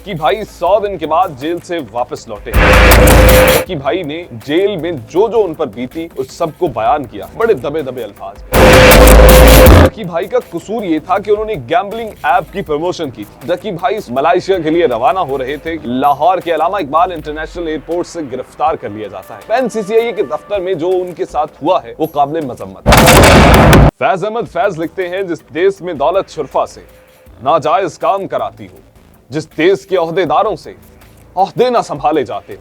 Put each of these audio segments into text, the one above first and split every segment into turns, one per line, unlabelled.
डकी भाई 100 दिन के बाद जेल से वापस लौटे। डकी भाई ने जेल में जो जो उन पर बीती उस सबको बयान किया बड़े दबे दबे अल्फाज में। डकी भाई का कसूर ये था कि उन्होंने गैम्बलिंग ऐप की प्रमोशन की थी। डकी भाई मलेशिया के लिए रवाना हो रहे थे। लाहौर के अल्लामा इकबाल इंटरनेशनल एयरपोर्ट से गिरफ्तार कर लिया जाता है। NCCI के दफ्तर में जो उनके साथ हुआ है वो काबिल मजम्मत है। फैज अहमद फैज लिखते हैं, जिस देश में दौलत शुरफा से नाजायज काम कराती हो, जिस देश के ओहदेदारों से ओहदे ना संभाले जाते हो,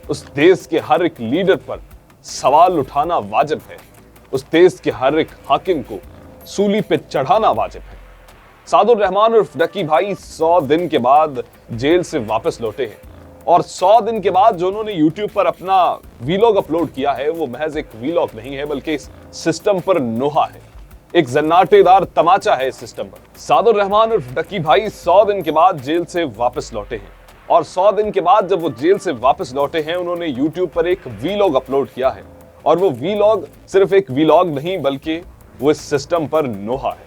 उस देश के हर एक लीडर पर सवाल उठाना वाजिब है। उस देश के हर एक हाकिम को सूली पे चढ़ाना वाजिब है। सादुर रहमान उर्फ डकी भाई 100 दिन के बाद जेल से वापस लौटे हैं और 100 दिन के बाद जो उन्होंने YouTube पर अपना वीलॉग अपलोड किया है वो महज एक वीलॉग नहीं है, बल्कि इस सिस्टम पर नोहा है, एक जन्नाटेदार तमाचा है इस सिस्टम पर। सादुर रहमान उर्फ डकी भाई 100 दिन के बाद जेल से वापस लौटे हैं और 100 दिन के बाद जब वो जेल से वापस लौटे हैं उन्होंने YouTube पर एक वीलॉग अपलोड किया है और वो वीलॉग सिर्फ एक वीलॉग नहीं बल्कि वो इस सिस्टम पर नोहा है।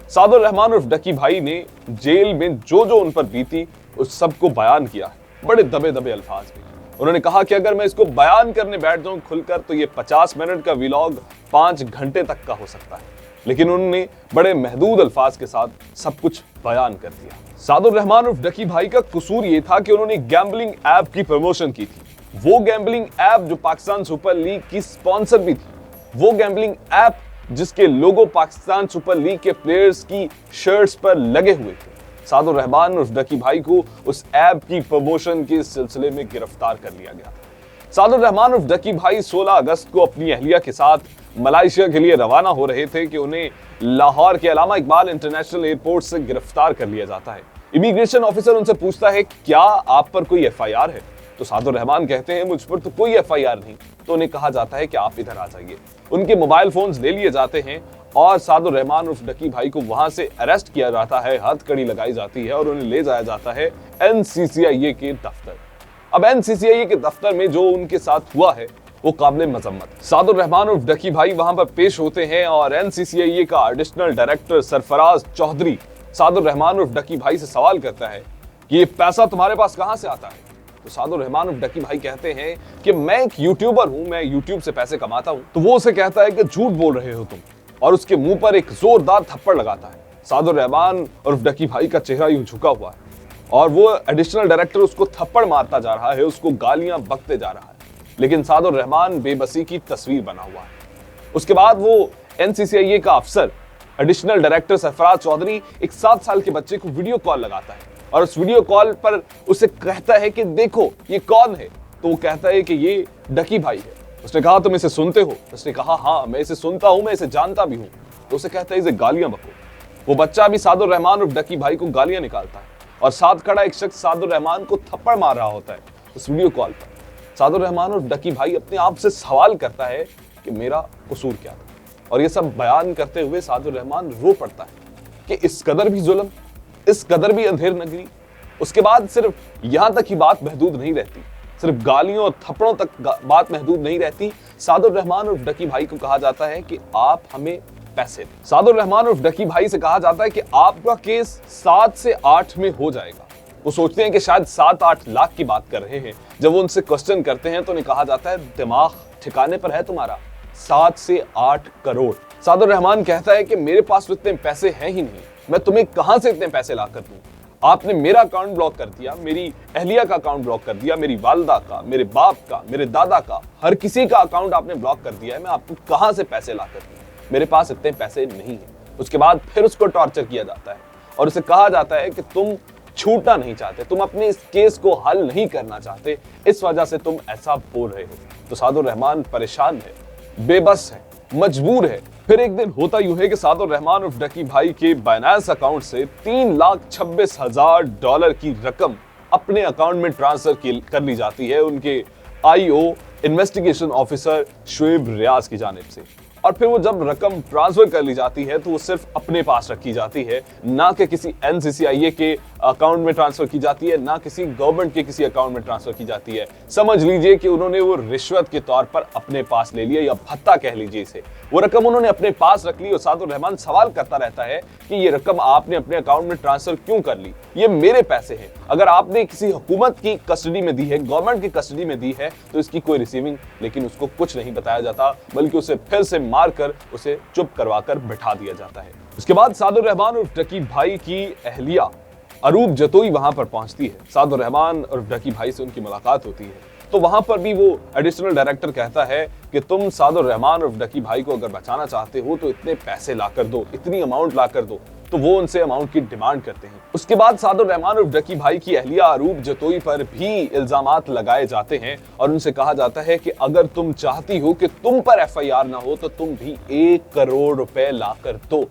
सादुर रहमान उर्फ डकी भाई ने जेल में जो जो उन पर बीती उस सबको बयान किया है बड़े दबे दबे अल्फाज में। उन्होंने कहा कि अगर मैं इसको बयान करने बैठ जाऊं खुलकर तो ये 50 मिनट का वीलॉग 5 घंटे तक का हो सकता है, लेकिन उन्होंने बड़े महदूद अल्फाज के साथ सब कुछ बयान कर दिया। सादुर रहमान उर्फ डकी भाई का कसूर ये था कि उन्होंने गैम्बलिंग ऐप की प्रमोशन की थी। वो गैम्बलिंग ऐप जो पाकिस्तान सुपर लीग की स्पॉन्सर भी थी, वो गैम्बलिंग ऐप जिसके लोगो पाकिस्तान सुपर लीग के प्लेयर्स की शर्ट्स पर लगे हुए थे। सादुर रहमान उर्फ डकी भाई को उस ऐप की प्रमोशन के सिलसिले में गिरफ्तार कर लिया गया। सादुर रहमान उर्फ डकी भाई 16 अगस्त को अपनी अहलिया के साथ मलेशिया के लिए रवाना हो रहे थे कि उन्हें लाहौर के अल्लामा इकबाल इंटरनेशनल एयरपोर्ट से गिरफ्तार कर लिया जाता है। इमिग्रेशन ऑफिसर उनसे पूछता है, क्या आप पर कोई FIR है? तो सादुर रहमान कहते हैं, मुझ पर तो कोई FIR नहीं। तो उन्हें कहा जाता है कि आप इधर आ जाइए। उनके मोबाइल फोन्स ले लिए जाते हैं और सादुर रहमान उर्फ डकी भाई को वहां से अरेस्ट किया जाता है, हथकड़ी लगाई जाती है और उन्हें ले जाया जाता है NCCI के दफ्तर। अब NCCI के दफ्तर में जो उनके साथ हुआ है वो काबिल मजम्मत। सादुर रहमान उर्फ डकी भाई वहां पर पेश होते हैं और NCCI का एडिशनल डायरेक्टर सरफराज चौधरी सादुर रहमान उर्फ डकी भाई से सवाल करता है कि ये पैसा तुम्हारे पास कहां से आता है? तो सादुर रहमान उर्फ डकी भाई कहते हैं कि मैं एक यूट्यूबर हूं, मैं YouTube से पैसे कमाता हूं। तो वो उसे कहता है कि झूठ बोल रहे हो तुम, और उसके मुंह पर एक जोरदार थप्पड़ लगाता है। सादुर रहमान उर्फ डकी भाई का चेहरा यूं झुका हुआ है और वो एडिशनल डायरेक्टर उसको थप्पड़ मारता जा रहा है, उसको गालियां बकते जा रहा है, लेकिन सादुर रहमान बेबसी की तस्वीर बना हुआ है। उसके बाद वो NCCI का अफसर एडिशनल डायरेक्टर सरफराज चौधरी एक 7 साल के बच्चे को वीडियो कॉल लगाता है और उस वीडियो कॉल पर उसे कहता है कि देखो ये कौन है। तो वो कहता है कि ये डकी भाई है। उसने कहा तुम इसे सुनते हो? उसने कहा हाँ मैं इसे सुनता हूं, मैं इसे जानता भी हूं। तो उसे कहता है इसे गालियां बको। वो बच्चा भी सादुर रहमान उर्फ डकी भाई को गालियां निकालता है और साथ खड़ा एक शख्स सादुर रहमान को थप्पड़ मार रहा होता है उस वीडियो कॉल पर। सादुर रहमान उर्फ डकी भाई अपने आप से सवाल करता है कि मेरा कसूर क्या था, और ये सब बयान करते हुए सादुर रहमान रो पड़ता है कि इस कदर भी जुल्म, इस कदर भी अंधेर नगरी। उसके बाद सिर्फ यहां तक ही बात महदूद नहीं रहती, सिर्फ गालियों और थप्पड़ों तक बात महदूद नहीं रहती। सादुर रहमान उर्फ डकी भाई को कहा जाता है कि आप हमें पैसे दें। सादुर रहमान उर्फ डकी भाई से कहा जाता है कि आपका केस 7 से 8 में हो जाएगा। वो सोचते हैं कि शायद 7-8 लाख की बात कर रहे हैं। जब वो उनसे क्वेश्चन करते हैं तो उन्हें कहा जाता है दिमाग ठिकाने पर है तुम्हारा? 7 से 8 करोड़। सादुर रहमान कहता है कि मेरे पास तो इतने पैसे हैं ही नहीं, मैं तुम्हें कहां से इतने पैसे ला कर दूं? आपने मेरा अकाउंट ब्लॉक कर दिया, मेरी अहलिया का अकाउंट ब्लॉक कर दिया, मेरी वालदा का, मेरे बाप का, मेरे दादा का, हर किसी का अकाउंट आपने ब्लॉक कर दिया है। मैं आपको कहां से पैसे ला कर दूं? मेरे पास इतने पैसे नहीं है। उसके बाद फिर उसको टॉर्चर किया जाता है और उसे कहा जाता है कि तुम छूटना नहीं चाहते, तुम अपने इस केस को हल नहीं करना चाहते, इस वजह से तुम ऐसा बोल रहे हो। तो सादुर रहमान परेशान है, बेबस है, मजबूर है। फिर एक दिन होता यूं है कि सादुर रहमान उर्फ डकी भाई के बाइनेंस अकाउंट से $3,26,000 की रकम अपने अकाउंट में ट्रांसफर कर ली जाती है उनके IO इन्वेस्टिगेशन ऑफिसर शुएब रियाज की जानिब से। और फिर वो जब रकम ट्रांसफर कर ली जाती है तो वो सिर्फ अपने पास रखी जाती है, ना कि किसी NCCIA के अकाउंट में ट्रांसफर की जाती है, ना किसी गवर्नमेंट के किसी अकाउंट में ट्रांसफर की जाती है। समझ लीजिए कि उन्होंने वो रिश्वत के तौर पर अपने पास ले लिया, या भत्ता कह लीजिए इसे। वो रकम उन्होंने अपने पास रख ली और सादुर रहमान सवाल करता रहता है कि ये रकम आपने अपने अकाउंट में ट्रांसफर क्यों कर ली, ये मेरे पैसे हैं। अगर आपने किसी हुकूमत की कस्टडी में दी है, गवर्नमेंट की कस्टडी में दी है, तो इसकी कोई रिसीविंग, लेकिन उसको कुछ नहीं बताया जाता, बल्कि उसे फिर से मारकर उसे चुप करवाकर बिठा दिया जाता है। उसके बाद सादुर रहमान उर्फ डकी भाई की अहलिया अरूब जतोई वहां पर पहुंचती है। सादुर रहमान उर्फ डकी भाई से उनकी मुलाकात होती है, तो वहां पर भी वो एडिशनल डायरेक्टर कहता है कि तुम सादुर रहमान उर्फ डकी भाई को अगर बचाना चाहते हो तो इतने पैसे लाकर दो, इतनी अमाउंट लाकर दो। तो वो उनसे अमाउंट की डिमांड करते हैं। उसके बाद सादुर रहमान उर्फ डकी भाई की अहलिया अरूब जतोई पर भी इल्जामात लगाए जाते हैं और उनसे कहा जाता है कि अगर तुम चाहती हो कि तुम पर FIR ना हो तो तुम भी 1 करोड़ रुपए लाकर दो।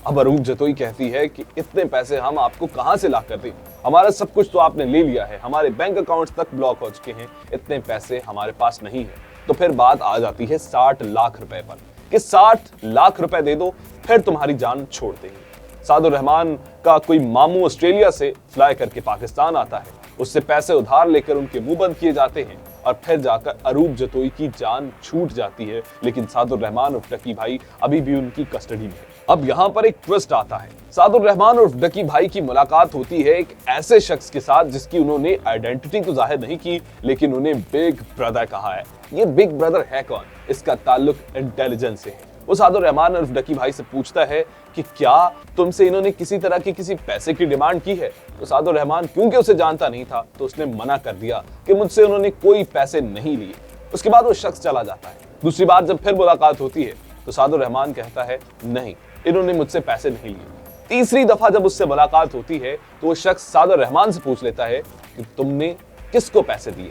अब अरूब जतोई कहती है कि इतने पैसे हम आपको कहां से लाकर दें, हमारा सब कुछ तो आपने ले लिया है, हमारे बैंक अकाउंट्स तक ब्लॉक हो चुके हैं, इतने पैसे हमारे पास नहीं है। तो फिर बात आ जाती है 60 लाख रुपए पर कि 60 लाख रुपए दे दो फिर तुम्हारी जान छोड़ देंगे। सादुर रहमान का कोई मामू ऑस्ट्रेलिया से फ्लाई करके पाकिस्तान आता है, उससे पैसे उधार लेकर उनके मुंह बंद किए जाते हैं और फिर जाकर अरूब जतोई की जान छूट जाती है, लेकिन सादुर रहमान उर्फ डकी भाई अभी भी उनकी कस्टडी में है। अब यहाँ पर एक ट्विस्ट आता है। सादुर रहमान उर्फ डकी भाई की मुलाकात होती है एक ऐसे शख्स के साथ जिसकी उन्होंने आइडेंटिटी तो जाहिर नहीं की, लेकिन उन्हें बिग ब्रदर कहा है। ये बिग ब्रदर है कौन? इसका ताल्लुक इंटेलिजेंस से है। वो सादुर रहमान उर्फ डकी भाई से पूछता है कि क्या तुमसे इन्होंने किसी तरह की किसी पैसे की डिमांड की है? तो सादुर रहमान क्योंकि उसे जानता नहीं था तो उसने मना कर दिया कि मुझसे उन्होंने कोई पैसे नहीं लिए। उसके बाद वो शख्स चला जाता है। दूसरी बार जब फिर मुलाकात होती है तो सादुर रहमान कहता है नहीं, इन्होंने मुझसे पैसे नहीं लिए। तीसरी दफा जब उससे मुलाकात होती है तो वो शख्स सादुर रहमान से पूछ लेता है कि तुमने किसको पैसे दिए?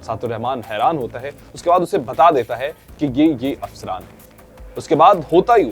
सादुर रहमान हैरान होता है। उसके बाद उसे बता देता है कि ये अफसरान है। उसके बाद होता ही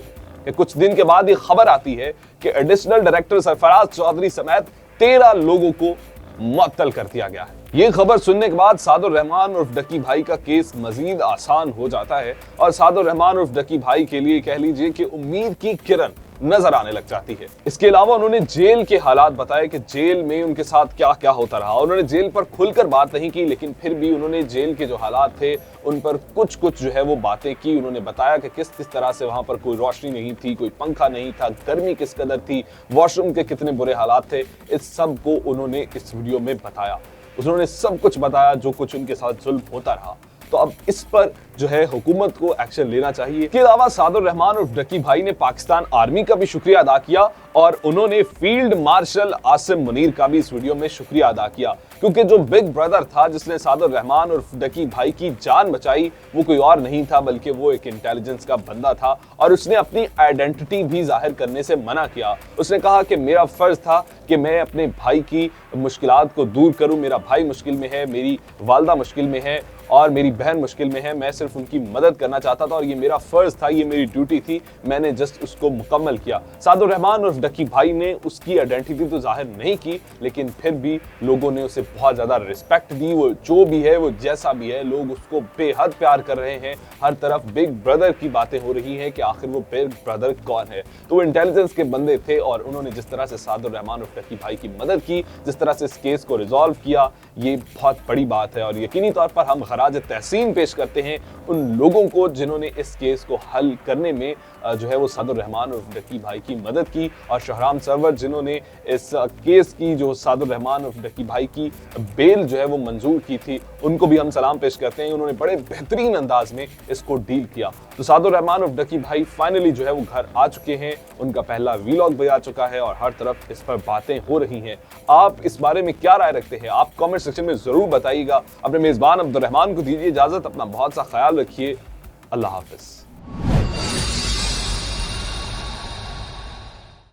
कि कुछ दिन के बाद ये खबर आती है कि एडिशनल डायरेक्टर सरफराज चौधरी समेत 13 लोगों को मुअत्तल कर दिया गया है। ये खबर सुनने के बाद सादुर रहमान उर्फ डकी भाई का केस मजीद आसान हो जाता है और सादुर रहमान उर्फ डकी भाई के लिए कह लीजिए कि उम्मीद की किरण नजर आने लग जाती है। इसके अलावा उन्होंने जेल के हालात बताए कि जेल में उनके साथ क्या क्या होता रहा। उन्होंने जेल पर खुलकर बात नहीं की, लेकिन फिर भी उन्होंने जेल के जो हालात थे उन पर कुछ जो है वो बातें की। उन्होंने बताया कि किस किस तरह से वहां पर कोई रोशनी नहीं थी, कोई पंखा नहीं था, गर्मी किस कदर थी, वॉशरूम के कितने बुरे हालात थे। इस सब को उन्होंने इस वीडियो में बताया। उन्होंने सब कुछ बताया जो कुछ उनके साथ जुल्म होता रहा। तो अब इस पर जो है हुकूमत को एक्शन लेना चाहिए। इसके अलावा सादुर रहमान उर्फ डकी भाई ने पाकिस्तान आर्मी का भी शुक्रिया अदा किया और उन्होंने फील्ड मार्शल आसिम मुनीर का भी इस वीडियो में शुक्रिया अदा किया, क्योंकि जो बिग ब्रदर था जिसने सादुर रहमान उर्फ डकी भाई की जान बचाई वो कोई और नहीं था बल्कि वो एक इंटेलिजेंस का बंदा था और उसने अपनी आइडेंटिटी भी जाहिर करने से मना किया। उसने कहा कि मेरा फर्ज था कि मैं अपने भाई की मुश्किलात को दूर करूं, मेरा भाई मुश्किल में है, मेरी वालदा मुश्किल में है और मेरी बहन मुश्किल में है, मैं सिर्फ उनकी मदद करना चाहता था और ये मेरा फर्ज था, ये मेरी ड्यूटी थी, मैंने जस्ट उसको मुकम्मल किया। सादुर रहमान उर्फ डकी भाई ने उसकी आइडेंटिटी तो जाहिर नहीं की, लेकिन फिर भी लोगों ने उसे बहुत ज्यादा रिस्पेक्ट दी। वो जो भी है, वो जैसा भी है, लोग उसको बेहद प्यार कर रहे हैं। हर तरफ बिग ब्रदर की बातें हो रही हैं कि आखिर वो बिग ब्रदर कौन है। तो वो इंटेलिजेंस के बंदे थे और उन्होंने जिस तरह से सादुर रहमान उर्फ डकी भाई की मदद की, जिस तरह से इस केस को रिजॉल्व किया, ये बहुत बड़ी बात है और यकीनी तौर पर हम खराज तहसीन पेश करते हैं उन लोगों को जिन्होंने इस केस को हल करने में जो है वो सादुर रहमान उर्फ डकी भाई की मदद की, और शहराम सरवर जिन्होंने इस केस की जो सादुर रहमान उर्फ डकी भाई की बेल जो है वो मंजूर की थी, उनको भी हम सलाम पेश करते हैं। उन्होंने बड़े बेहतरीन अंदाज में इसको डील किया। तो सादुर रहमान उर्फ डकी भाई फाइनली जो है वो घर आ चुके हैं, उनका पहला वीलॉग भी आ चुका है और हर तरफ इस पर बातें हो रही हैं। आप इस बारे में क्या राय रखते हैं? आप कमेंट सेक्शन में जरूर बताइएगा। अपने मेजबान अब्दुल रहमान को दीजिए इजाजत, अपना बहुत सा ख्याल रखिए। अल्लाह हाफिज।